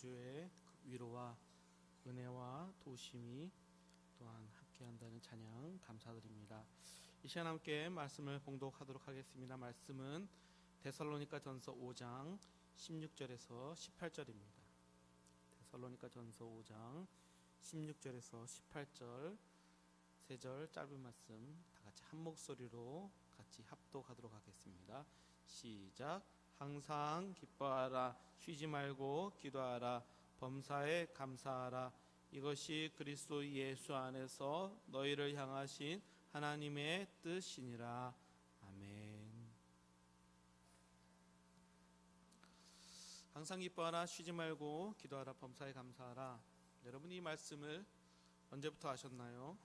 주의 위로와 은혜와 도우심이 또한 함께한다는 찬양 감사드립니다. 이 시간 함께 말씀을 봉독하도록 하겠습니다. 말씀은 데살로니가전서 5장 16절에서 18절입니다. 데살로니가전서 5장 16절에서 18절 세 절 짧은 말씀 다 같이 한 목소리로 같이 합독하도록 하겠습니다. 시작. 항상 기뻐하라, 쉬지 말고 기도하라, 범사에 감사하라. 이것이 그리스도 예수 안에서 너희를 향하신 하나님의 뜻이니라. 아멘. 항상 기뻐하라, 쉬지 말고 기도하라, 범사에 감사하라. 여러분, 이 말씀을 언제부터 아셨나요?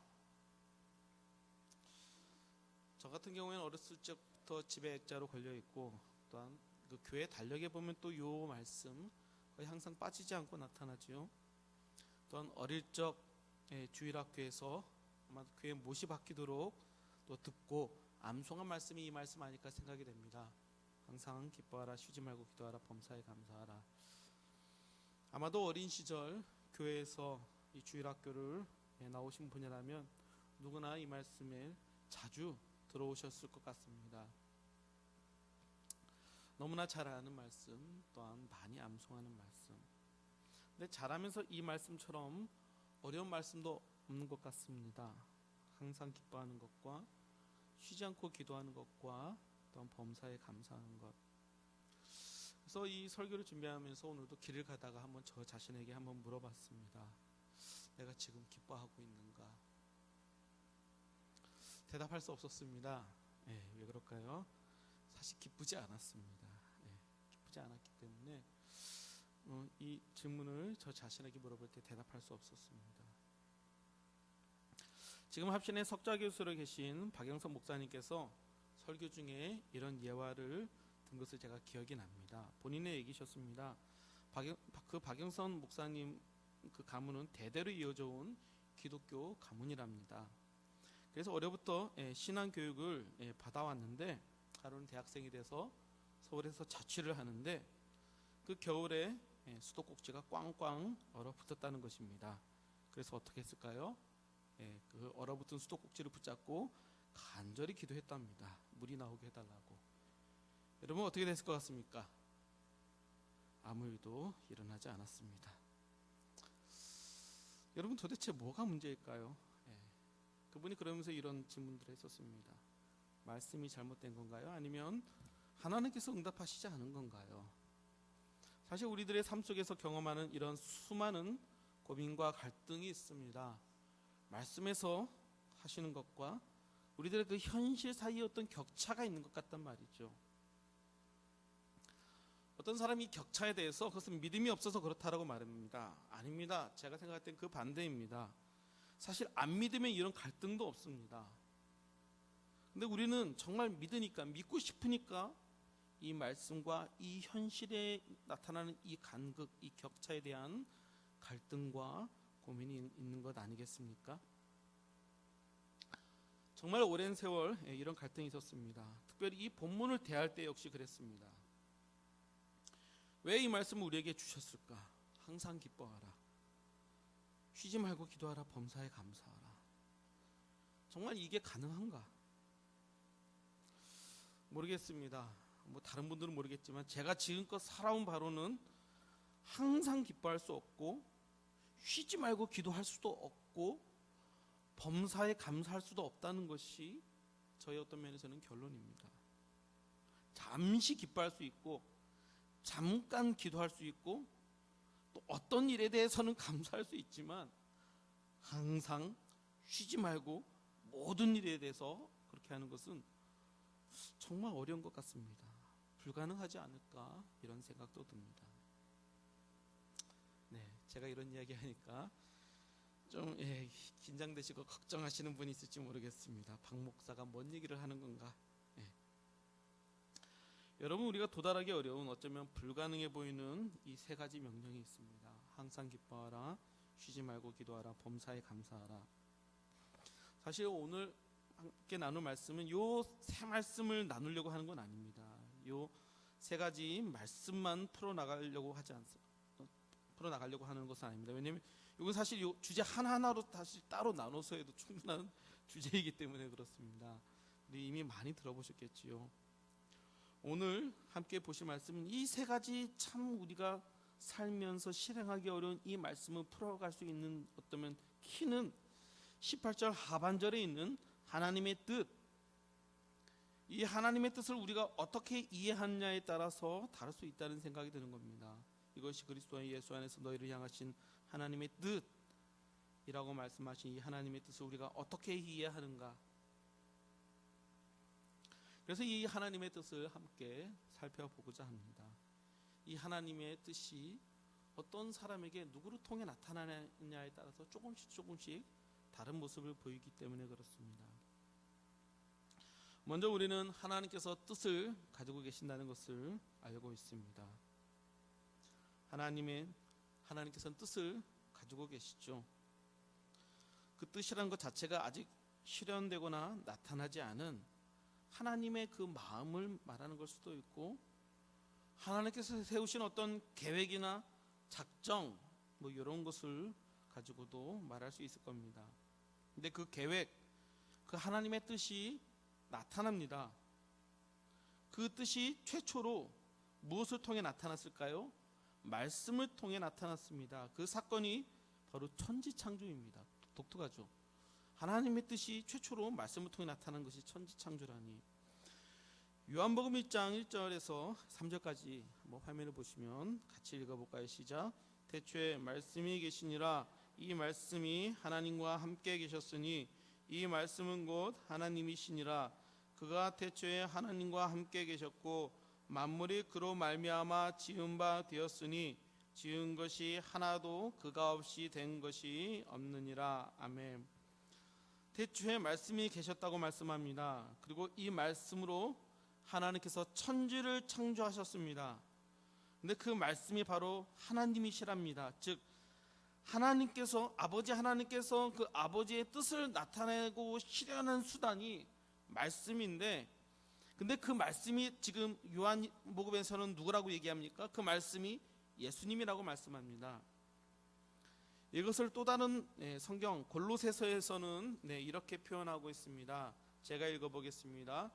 저 같은 경우에는 어렸을 적부터 집에 액자로 걸려있고, 또한 그 교회 달력에 보면 또 요 말씀 거의 항상 빠지지 않고 나타나지요. 또한 어릴 적 주일학교에서 아마 교회 못이 바뀌도록 또 듣고 암송한 말씀이 이 말씀 아닐까 생각이 됩니다. 항상 기뻐하라, 쉬지 말고 기도하라, 범사에 감사하라. 아마도 어린 시절 교회에서 이 주일학교를 나오신 분이라면 누구나 이 말씀을 자주 들어오셨을 것 같습니다. 너무나 잘 아는 말씀, 또한 많이 암송하는 말씀. 근데 자라면서 이 말씀처럼 어려운 말씀도 없는 것 같습니다. 항상 기뻐하는 것과 쉬지 않고 기도하는 것과 또한 범사에 감사하는 것. 그래서 이 설교를 준비하면서 오늘도 길을 가다가 한번 저 자신에게 한번 물어봤습니다. 내가 지금 기뻐하고 있는가? 대답할 수 없었습니다. 왜 그럴까요? 사실 기쁘지 않았습니다. 기쁘지 않았기 때문에 이 질문을 저 자신에게 물어볼 때 대답할 수 없었습니다. 지금 합신의 석좌 교수로 계신 박영선 목사님께서 설교 중에 이런 예화를 든 것을 제가 기억이 납니다. 본인의 얘기셨습니다. 박영선 목사님 그 가문은 대대로 이어져 온 기독교 가문이랍니다. 그래서 어려부터 신앙 교육을 받아왔는데 하루는 대학생이 돼서 서울에서 자취를 하는데 그 겨울에 수도꼭지가 꽝꽝 얼어붙었다는 것입니다. 그래서 어떻게 했을까요? 그 얼어붙은 수도꼭지를 붙잡고 간절히 기도했답니다. 물이 나오게 해달라고. 여러분, 어떻게 됐을 것 같습니까? 아무 일도 일어나지 않았습니다. 여러분, 도대체 뭐가 문제일까요? 그분이 그러면서 이런 질문들을 했었습니다. 말씀이 잘못된 건가요? 아니면 하나님께서 응답하시지 않은 건가요? 사실 우리들의 삶 속에서 경험하는 이런 수많은 고민과 갈등이 있습니다. 말씀에서 하시는 것과 우리들의 그 현실 사이에 어떤 격차가 있는 것 같단 말이죠. 어떤 사람이 격차에 대해서 그것은 믿음이 없어서 그렇다라고 말합니다. 아닙니다. 제가 생각할 땐 그 반대입니다. 사실 안 믿으면 이런 갈등도 없습니다. 근데 우리는 정말 믿으니까, 믿고 싶으니까 이 말씀과 이 현실에 나타나는 이 간극, 이 격차에 대한 갈등과 고민이 있는 것 아니겠습니까? 정말 오랜 세월 이런 갈등이 있었습니다. 특별히 이 본문을 대할 때 역시 그랬습니다. 왜 이 말씀을 우리에게 주셨을까? 항상 기뻐하라, 쉬지 말고 기도하라, 범사에 감사하라. 정말 이게 가능한가? 모르겠습니다. 다른 분들은 모르겠지만 제가 지금껏 살아온 바로는 항상 기뻐할 수 없고, 쉬지 말고 기도할 수도 없고, 범사에 감사할 수도 없다는 것이 저의 어떤 면에서는 결론입니다. 잠시 기뻐할 수 있고, 잠깐 기도할 수 있고, 또 어떤 일에 대해서는 감사할 수 있지만 항상 쉬지 말고 모든 일에 대해서 그렇게 하는 것은 정말 어려운 것 같습니다. 불가능하지 않을까, 이런 생각도 듭니다. 제가 이런 이야기 하니까 좀 긴장되시고 걱정하시는 분이 있을지 모르겠습니다. 박 목사가 뭔 얘기를 하는 건가? 여러분, 우리가 도달하기 어려운, 어쩌면 불가능해 보이는 이 세 가지 명령이 있습니다. 항상 기뻐하라, 쉬지 말고 기도하라, 범사에 감사하라. 사실 오늘 함께 나눌 말씀은 요 세 말씀을 나누려고 하는 건 아닙니다. 요 세 가지 말씀만 풀어나가려고 앞으로 나가려고 하는 것은 아닙니다. 왜냐하면 이건 사실 이 주제 하나하나로 다시 따로 나눠서 해도 충분한 주제이기 때문에 그렇습니다. 우리 이미 많이 들어보셨겠지요. 오늘 함께 보실 말씀은 이 세 가지 참 우리가 살면서 실행하기 어려운 이 말씀을 풀어갈 수 있는 어쩌면 키는 18절 하반절에 있는 하나님의 뜻, 이 하나님의 뜻을 우리가 어떻게 이해하느냐에 따라서 다를 수 있다는 생각이 드는 겁니다. 이것이 그리스도의 예수 안에서 너희를 향하신 하나님의 뜻이라고 말씀하신 이 하나님의 뜻을 우리가 어떻게 이해하는가. 그래서 이 하나님의 뜻을 함께 살펴보고자 합니다. 이 하나님의 뜻이 어떤 사람에게 누구를 통해 나타나느냐에 따라서 조금씩 다른 모습을 보이기 때문에 그렇습니다. 먼저 우리는 하나님께서 뜻을 가지고 계신다는 것을 알고 있습니다. 하나님께서는 뜻을 가지고 계시죠. 그 뜻이라는 것 자체가 아직 실현되거나 나타나지 않은 하나님의 그 마음을 말하는 걸 수도 있고, 하나님께서 세우신 어떤 계획이나 작정 이런 것을 가지고도 말할 수 있을 겁니다. 근데 그 계획, 그 하나님의 뜻이 나타납니다. 그 뜻이 최초로 무엇을 통해 나타났을까요? 말씀을 통해 나타났습니다. 그 사건이 바로 천지창조입니다. 독특하죠. 하나님의 뜻이 최초로 말씀을 통해 나타난 것이 천지창조라니. 요한복음 1장 1절에서 3절까지 화면을 보시면 같이 읽어볼까요? 시작. 태초에 말씀이 계시니라. 이 말씀이 하나님과 함께 계셨으니 이 말씀은 곧 하나님이시니라. 그가 태초에 하나님과 함께 계셨고 만물이 그로 말미암아 지은 바 되었으니 지은 것이 하나도 그가 없이 된 것이 없느니라. 아멘. 태초에 말씀이 계셨다고 말씀합니다. 그리고 이 말씀으로 하나님께서 천지를 창조하셨습니다. 근데 그 말씀이 바로 하나님이시랍니다. 즉 아버지 하나님께서 그 아버지의 뜻을 나타내고 실현한 수단이 말씀인데, 근데 그 말씀이 지금 요한복음에서는 누구라고 얘기합니까? 그 말씀이 예수님이라고 말씀합니다. 이것을 또 다른 성경 골로새서에서는 이렇게 표현하고 있습니다. 제가 읽어보겠습니다.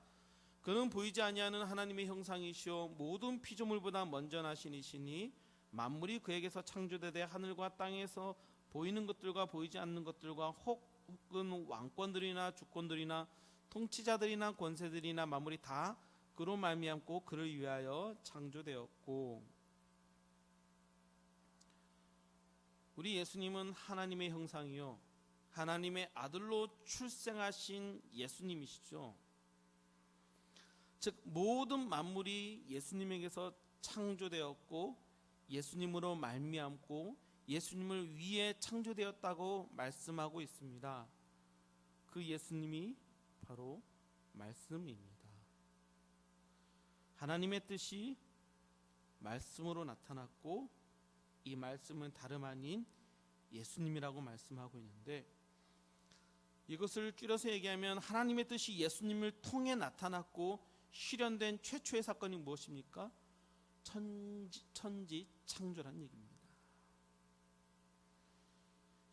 그는 보이지 아니하는 하나님의 형상이시오 모든 피조물보다 먼저 나신 이시니 만물이 그에게서 창조되되 하늘과 땅에서 보이는 것들과 보이지 않는 것들과 혹은 왕권들이나 주권들이나 통치자들이나 권세들이나 만물이 다 그로 말미암고 그를 위하여 창조되었고. 우리 예수님은 하나님의 형상이요 하나님의 아들로 출생하신 예수님이시죠. 즉 모든 만물이 예수님에게서 창조되었고 예수님으로 말미암고 예수님을 위해 창조되었다고 말씀하고 있습니다. 그 예수님이 바로 말씀입니다. 하나님의 뜻이 말씀으로 나타났고 이 말씀은 다름 아닌 예수님이라고 말씀하고 있는데, 이것을 줄여서 얘기하면 하나님의 뜻이 예수님을 통해 나타났고 실현된 최초의 사건이 무엇입니까? 천지 창조란 얘기입니다.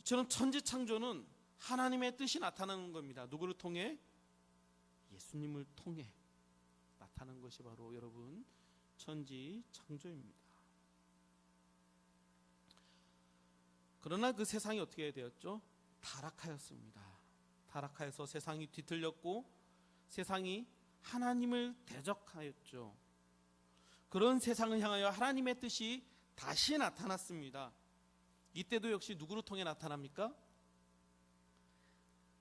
이처럼 천지 창조는 하나님의 뜻이 나타나는 겁니다. 누구를 통해? 예수님을 통해 나타난 것이 바로 여러분 천지 창조입니다. 그러나 그 세상이 어떻게 되었죠? 타락하였습니다. 타락하여서 세상이 뒤틀렸고 세상이 하나님을 대적하였죠. 그런 세상을 향하여 하나님의 뜻이 다시 나타났습니다. 이때도 역시 누구를 통해 나타납니까?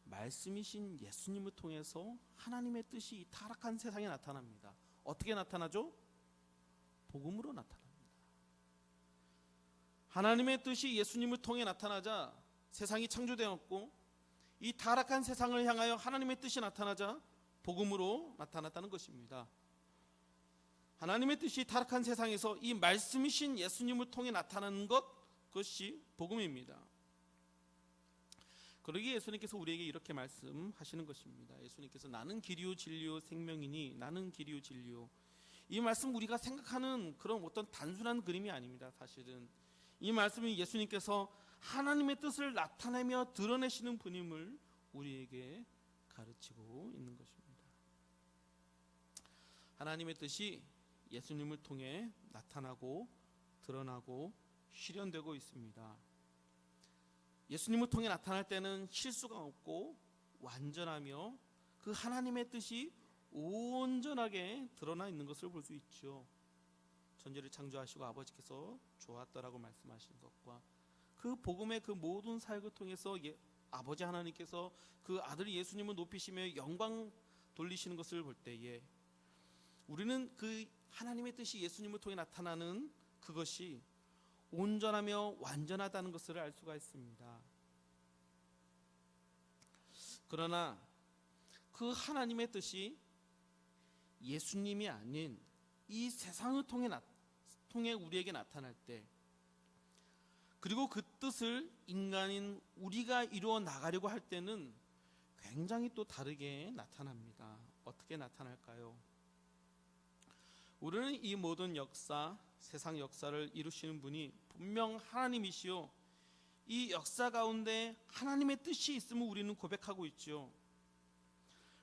말씀이신 예수님을 통해서 하나님의 뜻이 이 타락한 세상에 나타납니다. 어떻게 나타나죠? 복음으로 나타납니다. 하나님의 뜻이 예수님을 통해 나타나자 세상이 창조되었고 이 타락한 세상을 향하여 하나님의 뜻이 나타나자 복음으로 나타났다는 것입니다. 하나님의 뜻이 타락한 세상에서 이 말씀이신 예수님을 통해 나타나는 그것이 복음입니다. 그러기에 예수님께서 우리에게 이렇게 말씀하시는 것입니다. 예수님께서 나는 길이요 진리요 생명이니 나는 길이요 진리요. 이 말씀 우리가 생각하는 그런 어떤 단순한 그림이 아닙니다. 사실은 이 말씀이 예수님께서 하나님의 뜻을 나타내며 드러내시는 분임을 우리에게 가르치고 있는 것입니다. 하나님의 뜻이 예수님을 통해 나타나고 드러나고 실현되고 있습니다. 예수님을 통해 나타날 때는 실수가 없고 완전하며 그 하나님의 뜻이 온전하게 드러나 있는 것을 볼 수 있죠. 천지를 창조하시고 아버지께서 좋았다라고 말씀하신 것과 그 복음의 그 모든 사역을 통해서 아버지 하나님께서 그 아들 예수님을 높이시며 영광 돌리시는 것을 볼 때에 우리는 그 하나님의 뜻이 예수님을 통해 나타나는 그것이 온전하며 완전하다는 것을 알 수가 있습니다. 그러나 그 하나님의 뜻이 예수님이 아닌 이 세상을 통해 우리에게 나타날 때, 그리고 그 뜻을 인간인 우리가 이루어 나가려고 할 때는 굉장히 또 다르게 나타납니다. 어떻게 나타날까요? 우리는 이 모든 역사, 세상 역사를 이루시는 분이 분명 하나님이시요, 이 역사 가운데 하나님의 뜻이 있음을 우리는 고백하고 있죠.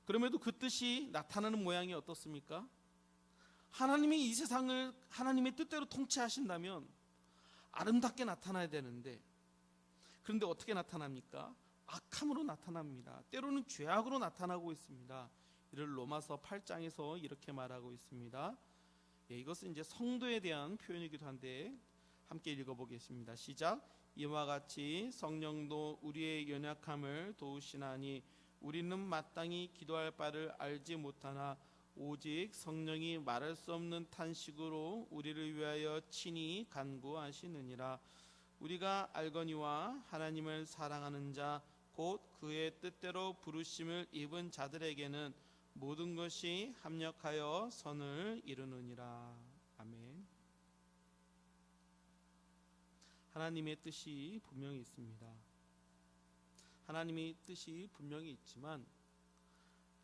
그럼에도 그 뜻이 나타나는 모양이 어떻습니까? 하나님이 이 세상을 하나님의 뜻대로 통치하신다면 아름답게 나타나야 되는데, 그런데 어떻게 나타납니까? 악함으로 나타납니다. 때로는 죄악으로 나타나고 있습니다. 이를 로마서 8장에서 이렇게 말하고 있습니다. 이것은 이제 성도에 대한 표현이기도 한데 함께 읽어보겠습니다. 시작. 이와 같이 성령도 우리의 연약함을 도우시나니 우리는 마땅히 기도할 바를 알지 못하나 오직 성령이 말할 수 없는 탄식으로 우리를 위하여 친히 간구하시느니라. 우리가 알거니와 하나님을 사랑하는 자 곧 그의 뜻대로 부르심을 입은 자들에게는 모든 것이 합력하여 선을 이루느니라. 아멘. 하나님의 뜻이 분명히 있습니다. 하나님의 뜻이 분명히 있지만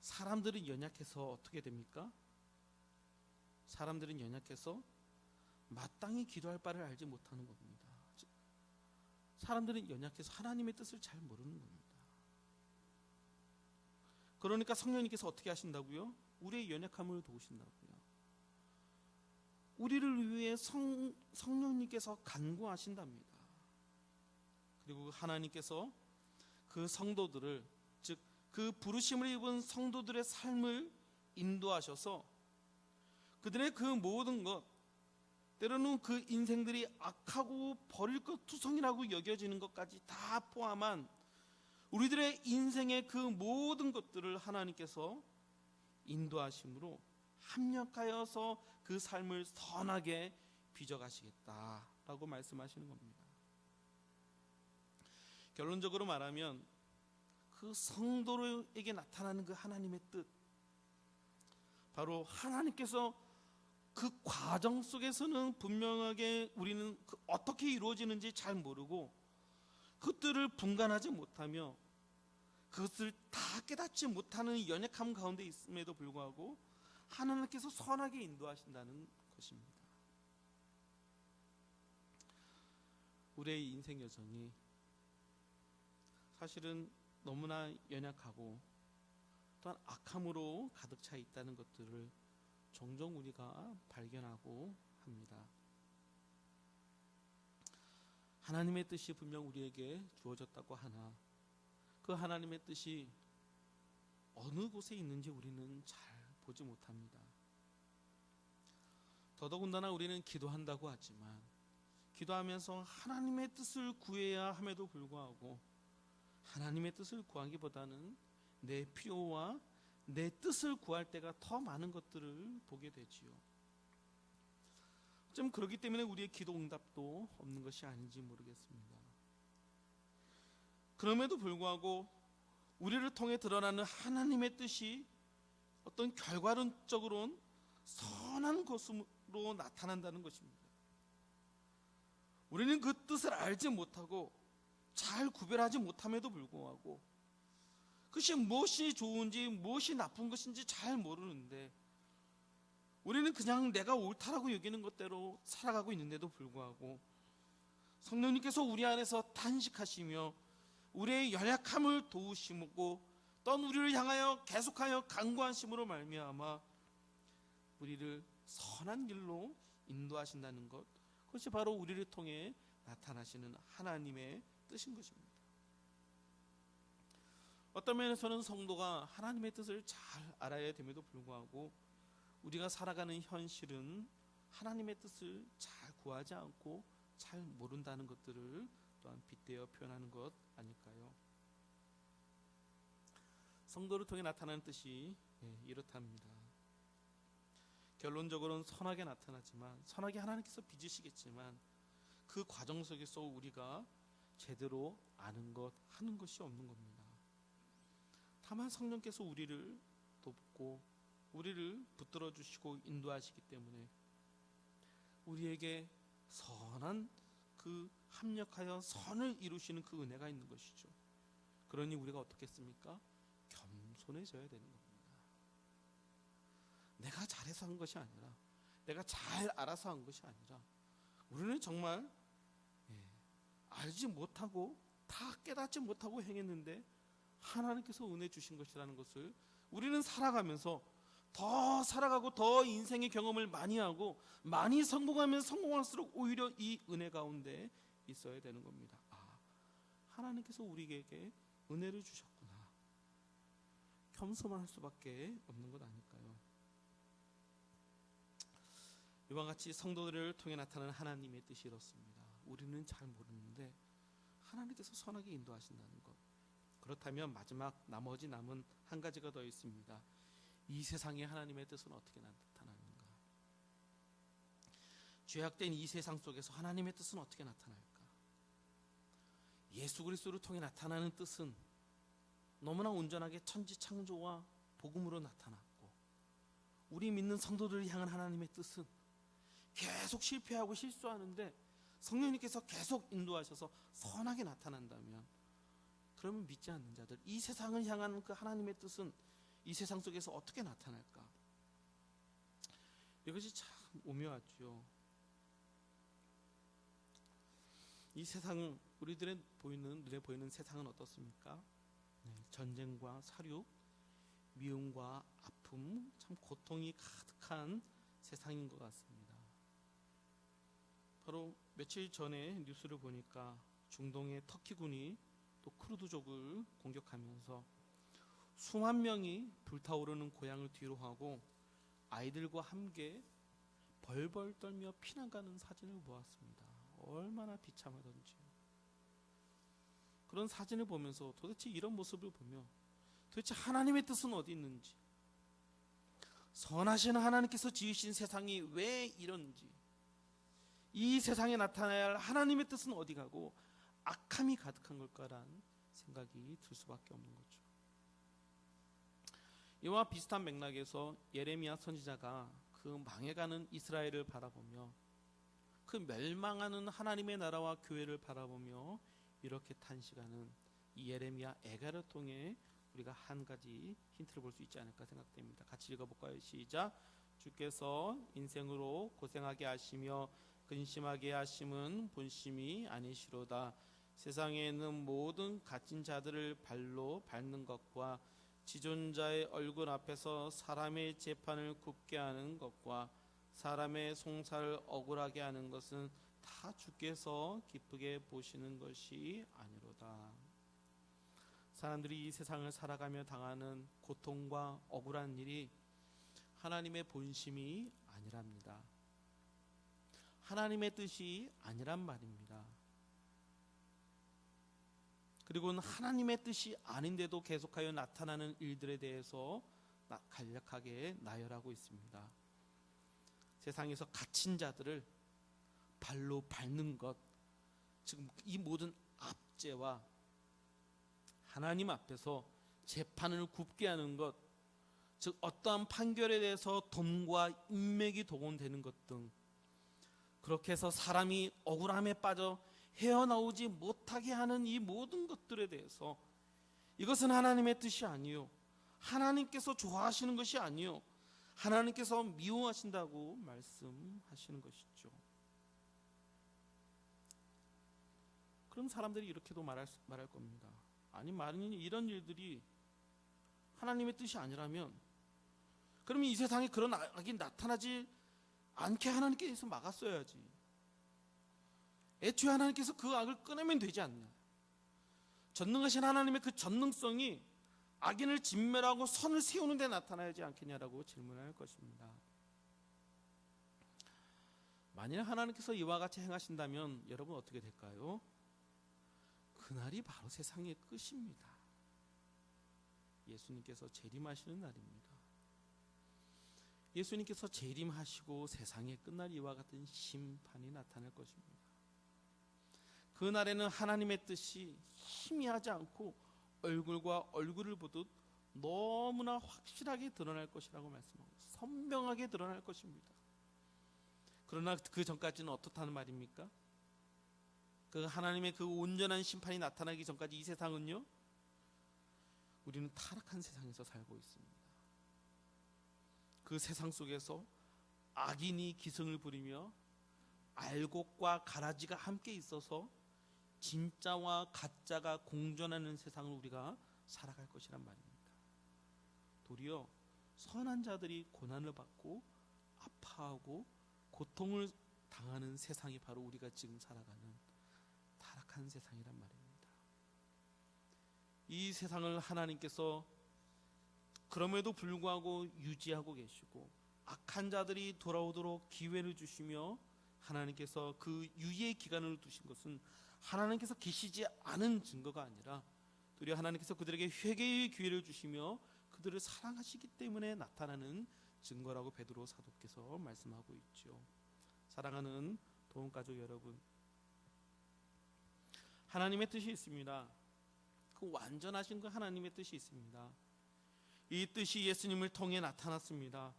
사람들은 연약해서 어떻게 됩니까? 사람들은 연약해서 마땅히 기도할 바를 알지 못하는 겁니다. 사람들은 연약해서 하나님의 뜻을 잘 모르는 겁니다. 그러니까 성령님께서 어떻게 하신다고요? 우리의 연약함을 도우신다고요. 우리를 위해 성령님께서 간구하신답니다. 그리고 하나님께서 그 성도들을, 즉 그 부르심을 입은 성도들의 삶을 인도하셔서 그들의 그 모든 것, 때로는 그 인생들이 악하고 버릴 것 투성이라고 여겨지는 것까지 다 포함한 우리들의 인생의 그 모든 것들을 하나님께서 인도하심으로 합력하여서 그 삶을 선하게 빚어가시겠다라고 말씀하시는 겁니다. 결론적으로 말하면 그 성도에게 나타나는 그 하나님의 뜻, 바로 하나님께서 그 과정 속에서는 분명하게 우리는 어떻게 이루어지는지 잘 모르고 그것들을 분간하지 못하며 그것을 다 깨닫지 못하는 연약함 가운데 있음에도 불구하고 하나님께서 선하게 인도하신다는 것입니다. 우리의 인생 여정이 사실은 너무나 연약하고 또한 악함으로 가득 차 있다는 것들을 종종 우리가 발견하고 합니다. 하나님의 뜻이 분명 우리에게 주어졌다고 하나 그 하나님의 뜻이 어느 곳에 있는지 우리는 잘 보지 못합니다. 더더군다나 우리는 기도한다고 하지만 기도하면서 하나님의 뜻을 구해야 함에도 불구하고 하나님의 뜻을 구하기보다는 내 필요와 내 뜻을 구할 때가 더 많은 것들을 보게 되지요. 좀 그렇기 때문에 우리의 기도 응답도 없는 것이 아닌지 모르겠습니다. 그럼에도 불구하고 우리를 통해 드러나는 하나님의 뜻이 어떤 결과론적으로는 선한 것으로 나타난다는 것입니다. 우리는 그 뜻을 알지 못하고 잘 구별하지 못함에도 불구하고 그것이 무엇이 좋은지 무엇이 나쁜 것인지 잘 모르는데 우리는 그냥 내가 옳다라고 여기는 것대로 살아가고 있는데도 불구하고 성령님께서 우리 안에서 탄식하시며 우리의 연약함을 도우시고 또 우리를 향하여 계속하여 간구하심으로 말미암아 우리를 선한 길로 인도하신다는 것, 그것이 바로 우리를 통해 나타나시는 하나님의 뜻인 것입니다. 어떤 면에서는 성도가 하나님의 뜻을 잘 알아야 됨에도 불구하고 우리가 살아가는 현실은 하나님의 뜻을 잘 구하지 않고 잘 모른다는 것들을 또한 빗대어 표현하는 것 아닐까요? 성도를 통해 나타나는 뜻이 이렇답니다. 결론적으로는 선하게 나타나지만, 선하게 하나님께서 빚으시겠지만 그 과정 속에서 우리가 제대로 아는 것, 하는 것이 없는 겁니다. 다만 성령께서 우리를 돕고 우리를 붙들어 주시고 인도하시기 때문에 우리에게 선한 그 합력하여 선을 이루시는 그 은혜가 있는 것이죠. 그러니 우리가 어떻게 했습니까? 겸손해져야 되는 겁니다. 내가 잘해서 한 것이 아니라, 내가 잘 알아서 한 것이 아니라, 우리는 정말 알지 못하고 다 깨닫지 못하고 행했는데 하나님께서 은혜 주신 것이라는 것을 우리는 살아가면서 더 살아가고 더 인생의 경험을 많이 하고 많이 성공하면 성공할수록 오히려 이 은혜 가운데 있어야 되는 겁니다. 하나님께서 우리에게 은혜를 주셨구나. 겸손할 수밖에 없는 것 아닐까요? 이와 같이 성도들을 통해 나타나는 하나님의 뜻이 이렇습니다. 우리는 잘 모르는데 하나님께서 선하게 인도하신다는 것. 그렇다면 마지막 나머지 남은 한 가지가 더 있습니다. 이 세상에 하나님의 뜻은 어떻게 나타나는가? 죄악된 이 세상 속에서 하나님의 뜻은 어떻게 나타날까? 예수 그리스도를 통해 나타나는 뜻은 너무나 온전하게 천지창조와 복음으로 나타났고, 우리 믿는 성도들을 향한 하나님의 뜻은 계속 실패하고 실수하는데 성령님께서 계속 인도하셔서 선하게 나타난다면, 그러면 믿지 않는 자들, 이 세상을 향한 그 하나님의 뜻은 이 세상 속에서 어떻게 나타날까? 이것이 참 오묘하죠. 이 세상, 우리들의 눈에 보이는 세상은 어떻습니까? 전쟁과 사륙, 미움과 아픔, 참 고통이 가득한 세상인 것 같습니다. 바로 며칠 전에 뉴스를 보니까 중동의 터키군이 또 쿠르드족을 공격하면서 수만 명이 불타오르는 고향을 뒤로하고 아이들과 함께 벌벌 떨며 피난가는 사진을 보았습니다. 얼마나 비참하던지. 그런 사진을 보면서 도대체 이런 모습을 보며 도대체 하나님의 뜻은 어디 있는지, 선하신 하나님께서 지으신 세상이 왜 이런지, 이 세상에 나타나야 할 하나님의 뜻은 어디 가고 악함이 가득한 걸까라는 생각이 들 수밖에 없는 거죠. 이와 비슷한 맥락에서 예레미야 선지자가 그 망해가는 이스라엘을 바라보며 그 멸망하는 하나님의 나라와 교회를 바라보며 이렇게 탄식하는 이 예레미야 애가를 통해 우리가 한 가지 힌트를 볼 수 있지 않을까 생각됩니다. 같이 읽어볼까요? 시작. 주께서 인생으로 고생하게 하시며 근심하게 하심은 본심이 아니시로다. 세상에 있는 모든 갇힌 자들을 발로 밟는 것과 지존자의 얼굴 앞에서 사람의 재판을 굽게 하는 것과 사람의 송사를 억울하게 하는 것은 다 주께서 기쁘게 보시는 것이 아니로다. 사람들이 이 세상을 살아가며 당하는 고통과 억울한 일이 하나님의 본심이 아니랍니다. 하나님의 뜻이 아니란 말입니다. 그리고는 하나님의 뜻이 아닌데도 계속하여 나타나는 일들에 대해서 간략하게 나열하고 있습니다. 세상에서 갇힌 자들을 발로 밟는 것, 지금 이 모든 압제와 하나님 앞에서 재판을 굽게 하는 것, 즉 어떠한 판결에 대해서 돈과 인맥이 동원되는 것 등, 그렇게 해서 사람이 억울함에 빠져 헤어나오지 못하게 하는 이 모든 것들에 대해서 이것은 하나님의 뜻이 아니요, 하나님께서 좋아하시는 것이 아니요, 하나님께서 미워하신다고 말씀하시는 것이죠. 그럼 사람들이 이렇게도 말할 겁니다. 아니, 만약 이런 일들이 하나님의 뜻이 아니라면 그러면 이 세상에 그런 악이 나타나지 않게 하나님께서 막았어야지. 애초에 하나님께서 그 악을 끊으면 되지 않냐. 전능하신 하나님의 그 전능성이 악인을 진멸하고 선을 세우는 데 나타나야지 않겠냐라고 질문할 것입니다. 만일 하나님께서 이와 같이 행하신다면 여러분 어떻게 될까요? 그날이 바로 세상의 끝입니다. 예수님께서 재림하시는 날입니다. 예수님께서 재림하시고 세상의 끝날 이와 같은 심판이 나타날 것입니다. 그 날에는 하나님의 뜻이 희미하지 않고 얼굴과 얼굴을 보듯 너무나 확실하게 드러날 것이라고 말씀하고 선명하게 드러날 것입니다. 그러나 그 전까지는 어떻다는 말입니까? 그 하나님의 그 온전한 심판이 나타나기 전까지 이 세상은요, 우리는 타락한 세상에서 살고 있습니다. 그 세상 속에서 악인이 기승을 부리며 알곡과 가라지가 함께 있어서 진짜와 가짜가 공존하는 세상을 우리가 살아갈 것이란 말입니다. 도리어 선한 자들이 고난을 받고 아파하고 고통을 당하는 세상이 바로 우리가 지금 살아가는 타락한 세상이란 말입니다. 이 세상을 하나님께서 그럼에도 불구하고 유지하고 계시고 악한 자들이 돌아오도록 기회를 주시며 하나님께서 그 유예의 기간을 두신 것은 하나님께서 계시지 않은 증거가 아니라 도리어 하나님께서 그들에게 회개의 기회를 주시며 그들을 사랑하시기 때문에 나타나는 증거라고 베드로 사도께서 말씀하고 있죠. 사랑하는 도움가족 여러분, 하나님의 뜻이 있습니다. 그 완전하신 그 하나님의 뜻이 있습니다. 이 뜻이 예수님을 통해 나타났습니다.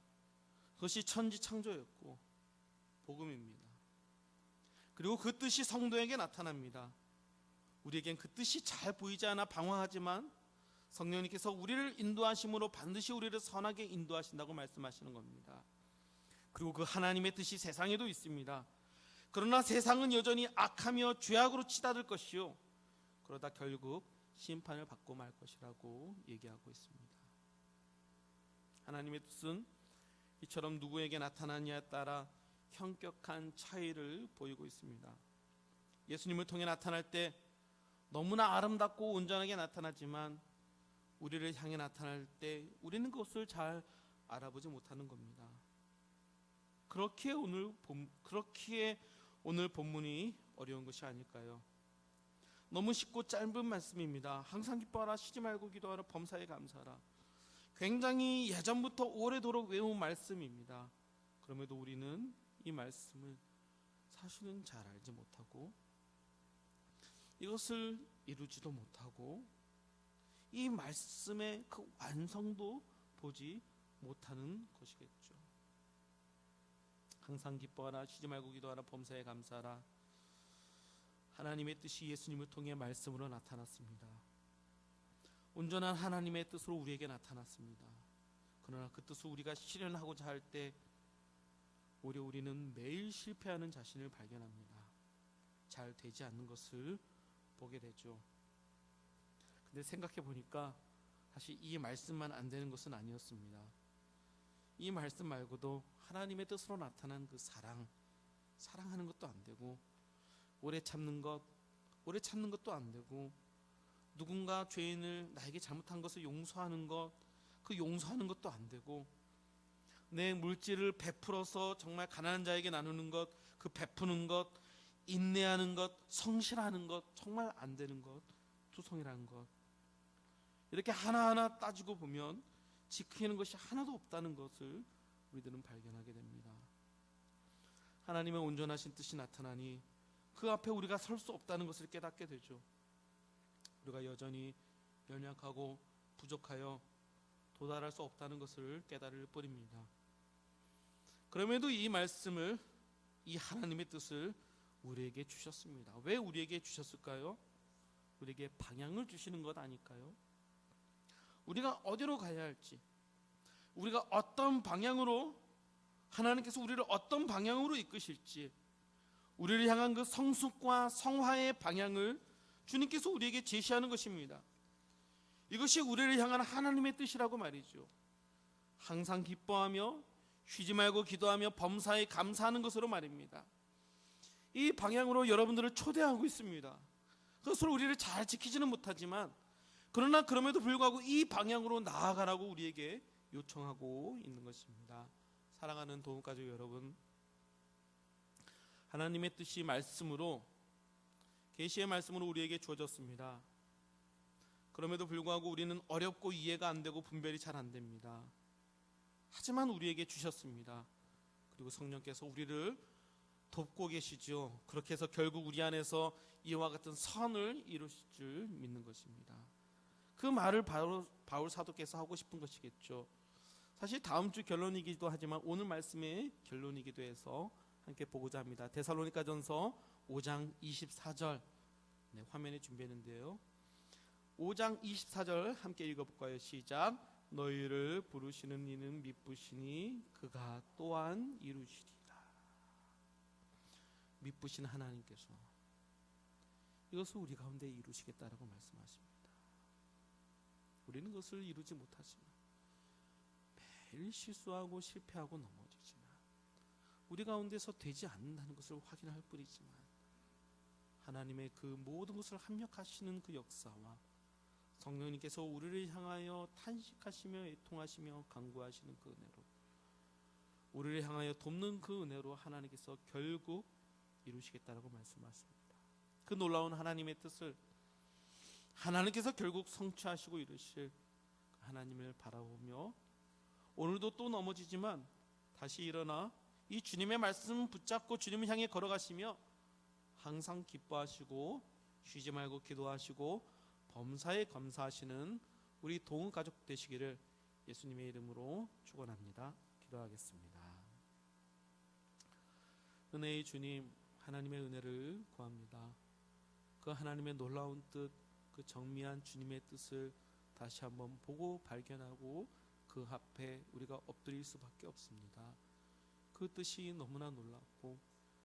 그것이 천지창조였고 복음입니다. 그리고 그 뜻이 성도에게 나타납니다. 우리에겐 그 뜻이 잘 보이지 않아 방황하지만 성령님께서 우리를 인도하심으로 반드시 우리를 선하게 인도하신다고 말씀하시는 겁니다. 그리고 그 하나님의 뜻이 세상에도 있습니다. 그러나 세상은 여전히 악하며 죄악으로 치닫을 것이요, 그러다 결국 심판을 받고 말 것이라고 얘기하고 있습니다. 하나님의 뜻은 이처럼 누구에게 나타나냐에 따라 현격한 차이를 보이고 있습니다. 예수님을 통해 나타날 때 너무나 아름답고 온전하게 나타나지만 우리를 향해 나타날 때 우리는 그것을 잘 알아보지 못하는 겁니다. 그렇기에 오늘 본문이 어려운 것이 아닐까요? 너무 쉽고 짧은 말씀입니다. 항상 기뻐하라, 쉬지 말고 기도하라, 범사에 감사하라. 굉장히 예전부터 오래도록 외운 말씀입니다. 그럼에도 우리는 이 말씀을 사실은 잘 알지 못하고 이것을 이루지도 못하고 이 말씀의 그 완성도 보지 못하는 것이겠죠. 항상 기뻐하라, 쉬지 말고 기도하라, 범사에 감사하라. 하나님의 뜻이 예수님을 통해 말씀으로 나타났습니다. 온전한 하나님의 뜻으로 우리에게 나타났습니다. 그러나 그 뜻을 우리가 실현하고자 할 때 오히려 우리는 매일 실패하는 자신을 발견합니다. 잘 되지 않는 것을 보게 되죠. 근데 생각해 보니까 사실 이 말씀만 안 되는 것은 아니었습니다. 이 말씀 말고도 하나님의 뜻으로 나타난 그 사랑하는 것도 안 되고, 오래 참는 것도 안 되고, 누군가 죄인을 나에게 잘못한 것을 용서하는 것, 그 용서하는 것도 안 되고, 내 물질을 베풀어서 정말 가난한 자에게 나누는 것, 그 베푸는 것, 인내하는 것, 성실하는 것, 정말 안 되는 것, 투성이라는 것, 이렇게 하나하나 따지고 보면 지키는 것이 하나도 없다는 것을 우리들은 발견하게 됩니다. 하나님의 온전하신 뜻이 나타나니 그 앞에 우리가 설 수 없다는 것을 깨닫게 되죠. 우리가 여전히 연약하고 부족하여 도달할 수 없다는 것을 깨달을 뿐입니다. 그럼에도 이 말씀을, 이 하나님의 뜻을 우리에게 주셨습니다. 왜 우리에게 주셨을까요? 우리에게 방향을 주시는 것 아닐까요? 우리가 어디로 가야 할지, 우리가 어떤 방향으로, 하나님께서 우리를 어떤 방향으로 이끄실지, 우리를 향한 그 성숙과 성화의 방향을 주님께서 우리에게 제시하는 것입니다. 이것이 우리를 향한 하나님의 뜻이라고 말이죠. 항상 기뻐하며 쉬지 말고 기도하며 범사에 감사하는 것으로 말입니다. 이 방향으로 여러분들을 초대하고 있습니다. 그것을 우리를 잘 지키지는 못하지만 그러나 그럼에도 불구하고 이 방향으로 나아가라고 우리에게 요청하고 있는 것입니다. 사랑하는 도움가족 여러분, 하나님의 뜻이 말씀으로, 계시의 말씀으로 우리에게 주어졌습니다. 그럼에도 불구하고 우리는 어렵고 이해가 안 되고 분별이 잘 안 됩니다. 하지만 우리에게 주셨습니다. 그리고 성령께서 우리를 돕고 계시죠. 그렇게 해서 결국 우리 안에서 이와 같은 선을 이루실 줄 믿는 것입니다. 그 말을 바울 사도께서 하고 싶은 것이겠죠. 사실 다음 주 결론이기도 하지만 오늘 말씀의 결론이기도 해서 함께 보고자 합니다. 데살로니가전서 5장 24절, 화면에 준비했는데요. 5장 24절 함께 읽어볼까요? 시작. 너희를 부르시는 이는 미쁘시니 그가 또한 이루시리라. 미쁘신 하나님께서 이것을 우리 가운데 이루시겠다라고 말씀하십니다. 우리는 그것을 이루지 못하지만, 매일 실수하고 실패하고 넘어지지만, 우리 가운데서 되지 않는다는 것을 확인할 뿐이지만, 하나님의 그 모든 것을 합력하시는 그 역사와 성령님께서 우리를 향하여 탄식하시며 애통하시며 간구하시는 그 은혜로, 우리를 향하여 돕는 그 은혜로 하나님께서 결국 이루시겠다라고 말씀하십니다. 그 놀라운 하나님의 뜻을 하나님께서 결국 성취하시고 이루실 하나님을 바라보며, 오늘도 또 넘어지지만 다시 일어나 이 주님의 말씀 붙잡고 주님을 향해 걸어가시며 항상 기뻐하시고 쉬지 말고 기도하시고 범사에 감사하시는 우리 도움 가족 되시기를 예수님의 이름으로 축원합니다. 기도하겠습니다. 은혜의 주님, 하나님의 은혜를 구합니다. 그 하나님의 놀라운 뜻, 그 정미한 주님의 뜻을 다시 한번 보고 발견하고 그 앞에 우리가 엎드릴 수밖에 없습니다. 그 뜻이 너무나 놀랍고